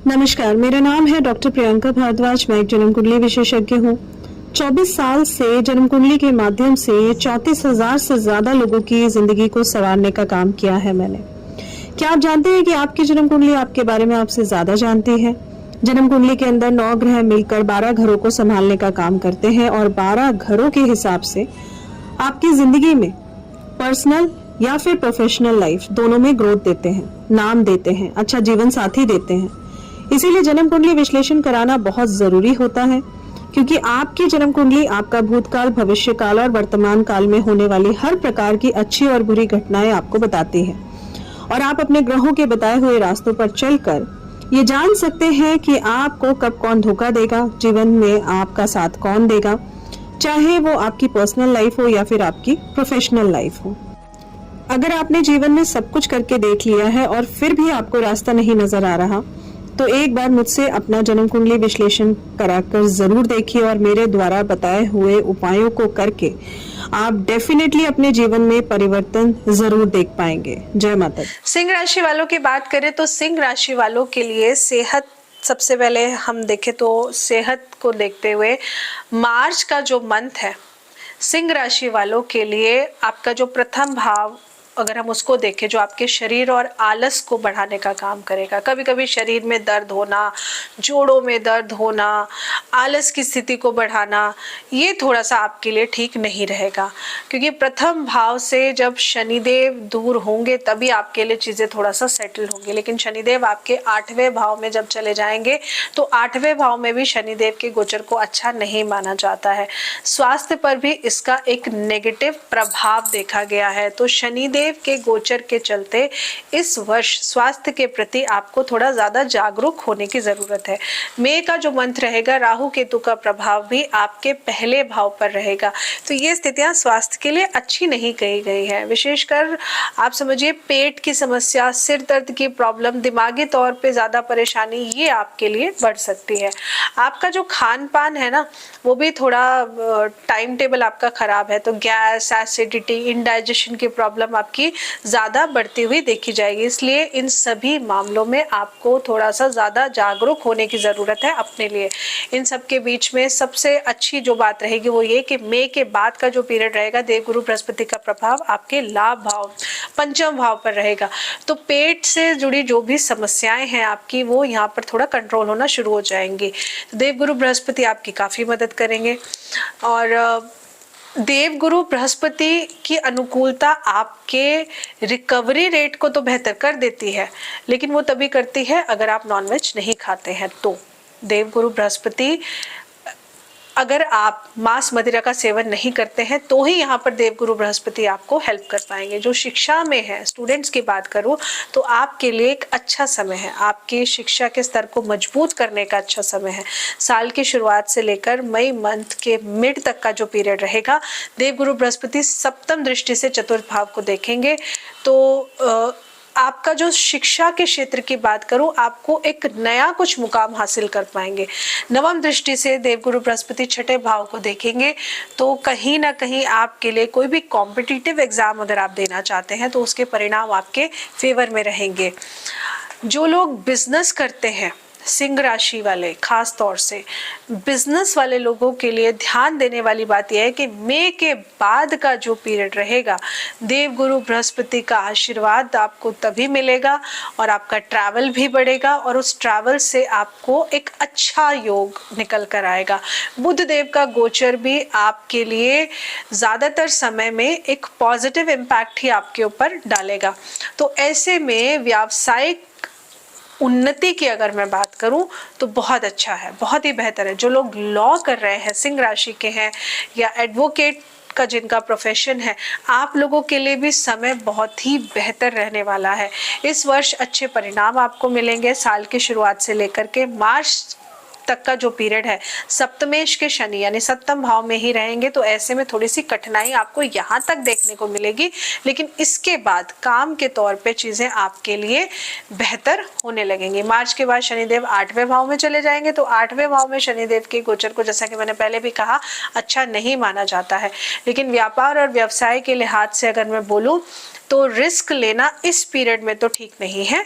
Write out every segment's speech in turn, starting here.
नमस्कार, मेरा नाम है डॉक्टर प्रियंका भारद्वाज। मैं एक जन्म कुंडली विशेषज्ञ हूँ। 24 साल से जन्म कुंडली के माध्यम से 34,000 से ज्यादा लोगों की जिंदगी को संवारने का काम किया है मैंने। क्या आप जानते हैं कि आपकी जन्म कुंडली आपके बारे में आपसे ज्यादा जानती है? जन्म कुंडली के अंदर 9 ग्रह मिलकर 12 घरों को संभालने का काम करते हैं और 12 घरों के हिसाब से आपकी जिंदगी में पर्सनल या फिर प्रोफेशनल लाइफ दोनों में ग्रोथ देते हैं, नाम देते हैं, अच्छा जीवन साथी देते हैं। इसीलिए जन्म कुंडली विश्लेषण कराना बहुत जरूरी होता है, क्योंकि आपकी जन्म कुंडली आपका भूतकाल, भविष्य काल और वर्तमान काल में होने वाली हर प्रकार की अच्छी और बुरी घटनाएं आपको बताती है। और आप अपने ग्रहों के बताए हुए रास्तों पर चलकर ये जान सकते हैं कि आपको कब कौन धोखा देगा, जीवन में आपका साथ कौन देगा, चाहे वो आपकी पर्सनल लाइफ हो या फिर आपकी प्रोफेशनल लाइफ हो। अगर आपने जीवन में सब कुछ करके देख लिया है और फिर भी आपको रास्ता नहीं नजर आ रहा, तो एक बार मुझसे अपना जन्म कुंडली विश्लेषण कराकर जरूर देखिए और मेरे द्वारा बताए हुए उपायों को करके आप डेफिनेटली अपने जीवन में परिवर्तन जरूर देख पाएंगे। जय माता दी। सिंह राशि वालों की बात करें तो सिंह राशि वालों के लिए सेहत, सबसे पहले हम देखें तो सेहत को देखते हुए मार्च का जो मंथ है सिंह राशि वालों के लिए आपका जो प्रथम भाव, अगर हम उसको देखें, जो आपके शरीर और आलस को बढ़ाने का काम करेगा। कभी कभी शरीर में दर्द होना, जोड़ों में दर्द होना, आलस की स्थिति को बढ़ाना, ये थोड़ा सा आपके लिए ठीक नहीं रहेगा, क्योंकि प्रथम भाव से जब शनिदेव दूर होंगे तभी आपके लिए चीज़ें थोड़ा सा सेटल होंगी। लेकिन शनिदेव आपके 8वें भाव में जब चले जाएंगे तो 8वें भाव में भी शनिदेव के गोचर को अच्छा नहीं माना जाता है। स्वास्थ्य पर भी इसका एक नेगेटिव प्रभाव देखा गया है। तो शनिदेव के गोचर के चलते इस वर्ष स्वास्थ्य के प्रति आपको थोड़ा ज्यादा जागरूक होने की जरूरत है। मई का जो मंथ रहेगा, राहु केतु का प्रभाव भी आपके पहले भाव पर रहेगा, तो ये स्थितियां स्वास्थ्य के लिए अच्छी नहीं कही गई है। विशेषकर आप समझिए पेट की समस्या, सिर दर्द की प्रॉब्लम, दिमागी तौर पे ज्यादा परेशानी, ये आपके लिए बढ़ सकती है। आपका जो खान पान है ना, वो भी थोड़ा टाइम टेबल आपका खराब है, तो गैस, एसिडिटी, इंडाइजेशन की प्रॉब्लम आपकी ज्यादा बढ़ती हुई देखी जाएगी। इसलिए इन सभी मामलों में आपको थोड़ा सा ज्यादा जागरूक होने की जरूरत है अपने लिए। इन सब के बीच में सबसे अच्छी जो बात रहेगी वो ये कि मई के बाद का जो पीरियड रहेगा, देवगुरु बृहस्पति का प्रभाव आपके लाभ भाव, पंचम भाव पर रहेगा। तो पेट से जुड़ी जो भी समस्याएं हैं आपकी, वो यहाँ पर थोड़ा कंट्रोल होना शुरू हो जाएंगी। देवगुरु बृहस्पति आपकी काफी मदद करेंगे। और देवगुरु बृहस्पति की अनुकूलता आपके रिकवरी रेट को तो बेहतर कर देती है, लेकिन वो तभी करती है अगर आप नॉनवेज नहीं खाते हैं। तो देवगुरु बृहस्पति, अगर आप मांस मदिरा का सेवन नहीं करते हैं तो ही यहाँ पर देवगुरु बृहस्पति आपको हेल्प कर पाएंगे। जो शिक्षा में है, स्टूडेंट्स की बात करूँ तो आपके लिए एक अच्छा समय है, आपकी शिक्षा के स्तर को मजबूत करने का अच्छा समय है। साल की शुरुआत से लेकर मई मंथ के मिड तक का जो पीरियड रहेगा, देवगुरु बृहस्पति सप्तम दृष्टि से चतुर्थ भाव को देखेंगे। तो आपका जो शिक्षा के क्षेत्र की बात करूं, आपको एक नया कुछ मुकाम हासिल कर पाएंगे। नवम दृष्टि से देवगुरु बृहस्पति छठे भाव को देखेंगे, तो कहीं ना कहीं आपके लिए कोई भी कॉम्पिटिटिव एग्जाम अगर आप देना चाहते हैं तो उसके परिणाम आपके फेवर में रहेंगे। जो लोग बिजनेस करते हैं, सिंह राशि वाले, खास तौर से बिजनेस वाले लोगों के लिए ध्यान देने वाली बात यह है कि मई के बाद का जो पीरियड रहेगा, देवगुरु बृहस्पति का आशीर्वाद आपको तभी मिलेगा और आपका ट्रैवल भी बढ़ेगा और उस ट्रैवल से आपको एक अच्छा योग निकल कर आएगा। बुध देव का गोचर भी आपके लिए ज्यादातर समय में एक पॉजिटिव इम्पैक्ट ही आपके ऊपर डालेगा। तो ऐसे में व्यावसायिक उन्नति की अगर मैं बात करूं तो बहुत अच्छा है, बहुत ही बेहतर है। जो लोग लॉ कर रहे हैं, सिंह राशि के हैं, या एडवोकेट का जिनका प्रोफेशन है, आप लोगों के लिए भी समय बहुत ही बेहतर रहने वाला है। इस वर्ष अच्छे परिणाम आपको मिलेंगे। साल की शुरुआत से लेकर के मार्च तक का जो पीरियड है, सप्तमेश के शनि यानी सप्तम भाव में ही रहेंगे, तो ऐसे में थोड़ी सी कठिनाई आपको यहाँ तक देखने को मिलेगी, लेकिन इसके बाद काम के तौर पे चीजें आपके लिए बेहतर होने लगेंगी। मार्च के बाद शनिदेव 8वें भाव में चले जाएंगे, तो 8वें भाव में शनिदेव के गोचर को, जैसा कि मैंने पहले भी कहा, अच्छा नहीं माना जाता है। लेकिन व्यापार और व्यवसाय के लिहाज से अगर मैं बोलूँ तो रिस्क लेना इस पीरियड में तो ठीक नहीं है।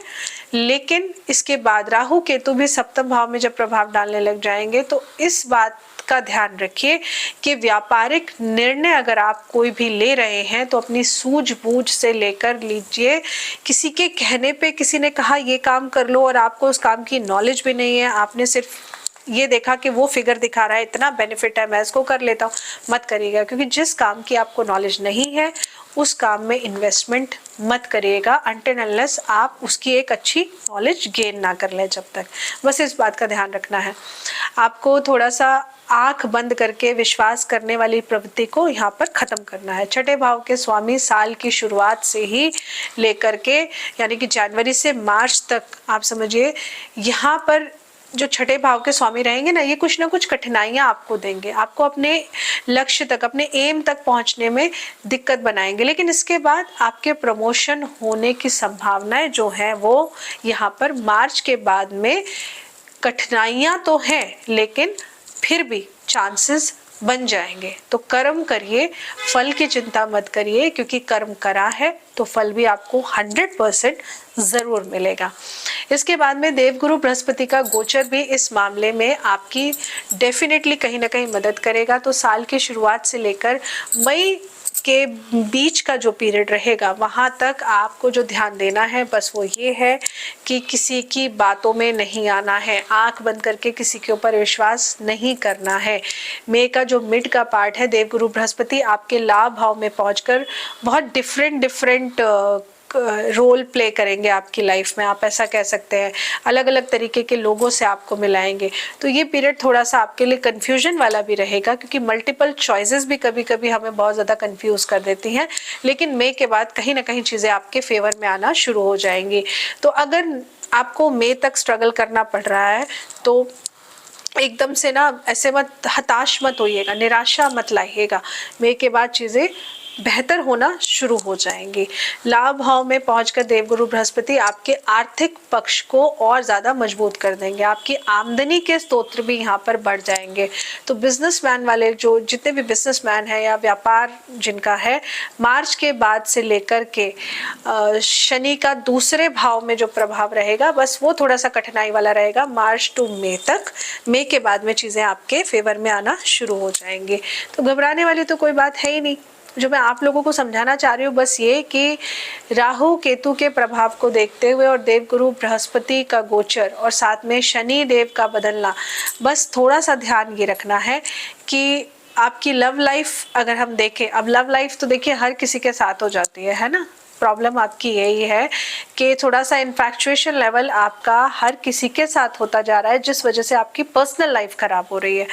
लेकिन इसके बाद राहु केतु भी सप्तम भाव में जब प्रभाव डालने लग जाएंगे तो इस बात का ध्यान रखिए कि व्यापारिक निर्णय अगर आप कोई भी ले रहे हैं तो अपनी सूझबूझ से लेकर लीजिए। किसी के कहने पे किसी ने कहा ये काम कर लो और आपको उस काम की नॉलेज भी नहीं है, आपने सिर्फ ये देखा कि वो फिगर दिखा रहा है, इतना बेनिफिट है, मैं इसको कर लेता हूँ, मत करिएगा। क्योंकि जिस काम की आपको नॉलेज नहीं है उस काम में इन्वेस्टमेंट मत करिएगा अनटिल अनलेस आप उसकी एक अच्छी नॉलेज गेन ना कर लें। जब तक बस इस बात का ध्यान रखना है। आपको थोड़ा सा आंख बंद करके विश्वास करने वाली प्रवृत्ति को यहाँ पर खत्म करना है। छठे भाव के स्वामी साल की शुरुआत से ही लेकर के यानी कि जनवरी से मार्च तक आप समझिए यहाँ पर जो छठे भाव के स्वामी रहेंगे ना, ये कुछ ना कुछ कठिनाइयां आपको देंगे, आपको अपने लक्ष्य तक, अपने एम तक पहुंचने में दिक्कत बनाएंगे। लेकिन इसके बाद आपके प्रमोशन होने की संभावनाएं जो है वो यहाँ पर मार्च के बाद में, कठिनाइयां तो हैं लेकिन फिर भी चांसेस बन जाएंगे। तो कर्म करिए, फल की चिंता मत करिए, क्योंकि कर्म करा है तो फल भी आपको 100% जरूर मिलेगा। इसके बाद में देवगुरु बृहस्पति का गोचर भी इस मामले में आपकी डेफिनेटली कहीं ना कहीं मदद करेगा। तो साल की शुरुआत से लेकर मई के बीच का जो पीरियड रहेगा वहां तक आपको जो ध्यान देना है बस वो ये है कि किसी की बातों में नहीं आना है, आंख बंद करके किसी के ऊपर विश्वास नहीं करना है। मई का जो मिड का पार्ट है, देवगुरु बृहस्पति आपके लाभ भाव में पहुंचकर बहुत डिफरेंट रोल प्ले करेंगे आपकी लाइफ में, आप ऐसा कह सकते हैं। अलग अलग तरीके के लोगों से आपको मिलाएंगे। तो ये पीरियड थोड़ा सा आपके लिए कंफ्यूजन वाला भी रहेगा, क्योंकि मल्टीपल चॉइसेस भी कभी कभी हमें बहुत ज़्यादा कंफ्यूज कर देती हैं। लेकिन मई के बाद कहीं ना कहीं चीज़ें आपके फेवर में आना शुरू हो जाएंगी। तो अगर आपको मई तक स्ट्रगल करना पड़ रहा है तो एकदम से ना ऐसे मत हताश मत होइएगा, निराशा मत लाइएगा। मई के बाद चीज़ें बेहतर होना शुरू हो जाएंगी। लाभ भाव में पहुंचकर देवगुरु बृहस्पति आपके आर्थिक पक्ष को और ज़्यादा मजबूत कर देंगे। आपकी आमदनी के स्रोत भी यहाँ पर बढ़ जाएंगे। तो बिजनेसमैन वाले जो जितने भी बिजनेसमैन हैं या व्यापार जिनका है, मार्च के बाद से लेकर के शनि का दूसरे भाव में जो प्रभाव रहेगा बस वो थोड़ा सा कठिनाई वाला रहेगा मार्च टू मई तक। मई के बाद में चीज़ें आपके फेवर में आना शुरू हो जाएंगी। तो घबराने वाली तो कोई बात है ही नहीं। जो मैं आप लोगों को समझाना चाह रही हूँ बस ये कि राहु केतु के प्रभाव को देखते हुए और देवगुरु बृहस्पति का गोचर और साथ में शनि देव का बदलना, बस थोड़ा सा ध्यान ये रखना है कि आपकी लव लाइफ अगर हम देखें, अब लव लाइफ तो देखिए हर किसी के साथ हो जाती है ना। प्रॉब्लम आपकी यही है कि थोड़ा सा इन्फैक्चुएशन लेवल आपका हर किसी के साथ होता जा रहा है, जिस वजह से आपकी पर्सनल लाइफ खराब हो रही है।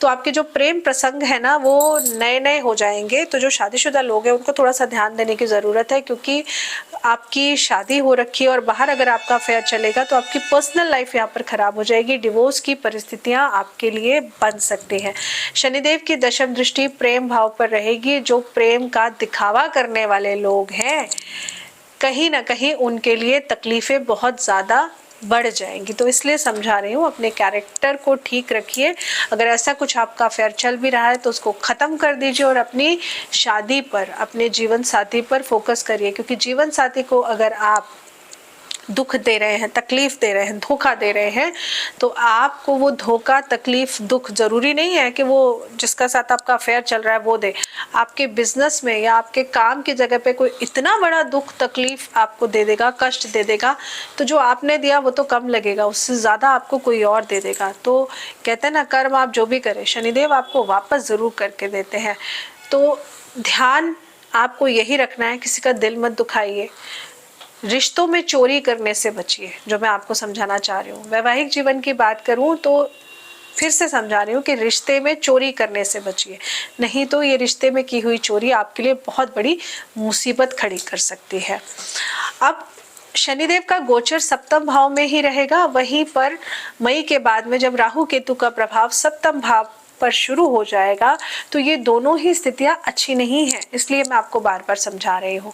तो आपके जो प्रेम प्रसंग है ना वो नए नए हो जाएंगे। तो जो शादीशुदा लोग हैं उनको थोड़ा सा ध्यान देने की ज़रूरत है, क्योंकि आपकी शादी हो रखी है और बाहर अगर आपका अफेयर चलेगा तो आपकी पर्सनल लाइफ यहाँ पर खराब हो जाएगी। डिवोर्स की परिस्थितियाँ आपके लिए बन सकती हैं। शनिदेव की दशम दृष्टि प्रेम भाव पर रहेगी। जो प्रेम का दिखावा करने वाले लोग हैं कहीं ना कहीं उनके लिए तकलीफें बहुत ज़्यादा बढ़ जाएंगी। तो इसलिए समझा रही हूँ, अपने कैरेक्टर को ठीक रखिए। अगर ऐसा कुछ आपका अफेयर चल भी रहा है तो उसको ख़त्म कर दीजिए और अपनी शादी पर, अपने जीवन साथी पर फोकस करिए। क्योंकि जीवन साथी को अगर आप दुख दे रहे हैं, तकलीफ दे रहे हैं, धोखा दे रहे हैं, तो आपको वो धोखा, तकलीफ, दुख ज़रूरी नहीं है कि वो जिसका साथ आपका अफेयर चल रहा है वो दे। आपके बिजनेस में या आपके काम की जगह पे कोई इतना बड़ा दुख, तकलीफ आपको दे देगा, कष्ट दे देगा, तो जो आपने दिया वो तो कम लगेगा, उससे ज़्यादा आपको कोई और दे देगा। तो कहते हैं ना, कर्म आप जो भी करें शनिदेव आपको वापस ज़रूर करके देते हैं। तो ध्यान आपको यही रखना है, किसी का दिल मत दुखाइए, रिश्तों में चोरी करने से बचिए, जो मैं आपको समझाना चाह रही हूँ। वैवाहिक जीवन की बात करूँ तो फिर से समझा रही हूँ कि रिश्ते में चोरी करने से बचिए, नहीं तो ये रिश्ते में की हुई चोरी आपके लिए बहुत बड़ी मुसीबत खड़ी कर सकती है। अब शनिदेव का गोचर सप्तम भाव में ही रहेगा। वहीं पर मई के बाद में जब राहु केतु का प्रभाव सप्तम भाव पर शुरू हो जाएगा तो ये दोनों ही स्थितियां अच्छी नहीं है, इसलिए मैं आपको बार बार समझा रही हूँ।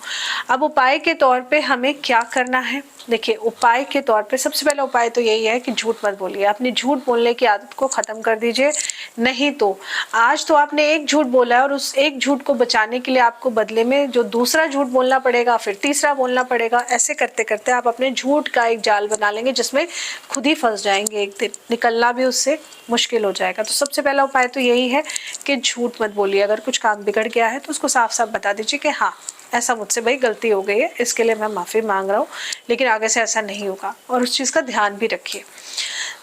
अब उपाय के तौर पे हमें क्या करना है, देखिए उपाय के तौर पे सबसे पहला उपाय तो यही है कि झूठ मत बोलिए, अपनी झूठ बोलने की आदत को खत्म कर दीजिए। नहीं तो आज तो आपने एक झूठ बोला है और उस एक झूठ को बचाने के लिए आपको बदले में जो दूसरा झूठ बोलना पड़ेगा, फिर तीसरा बोलना पड़ेगा। ऐसे करते करते आप अपने झूठ का एक जाल बना लेंगे जिसमें खुद ही फंस जाएंगे, एक दिन निकलना भी उससे मुश्किल हो जाएगा। तो सबसे पहला उपाय तो यही है कि झूठ मत बोलिए। अगर कुछ काम बिगड़ गया है तो उसको साफ साफ बता दीजिए कि हाँ ऐसा मुझसे भाई गलती हो गई है, इसके लिए मैं माफ़ी मांग रहा हूँ, लेकिन आगे से ऐसा नहीं होगा, और उस चीज़ का ध्यान भी रखिए।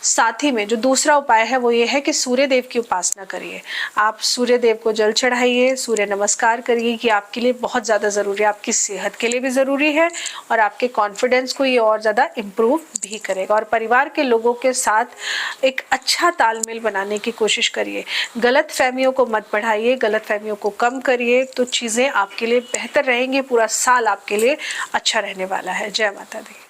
साथ ही में जो दूसरा उपाय है वो ये है कि सूर्य देव की उपासना करिए। आप सूर्य देव को जल चढ़ाइए, सूर्य नमस्कार करिए, कि आपके लिए बहुत ज़्यादा ज़रूरी है, आपकी सेहत के लिए भी ज़रूरी है और आपके कॉन्फिडेंस को ये और ज़्यादा इम्प्रूव भी करेगा। और परिवार के लोगों के साथ एक अच्छा तालमेल बनाने की कोशिश करिए। गलत फहमियों को मत बढ़ाइए, गलत फहमियों को कम करिए, तो चीज़ें आपके लिए बेहतर रहेंगी। पूरा साल आपके लिए अच्छा रहने वाला है। जय माता दी।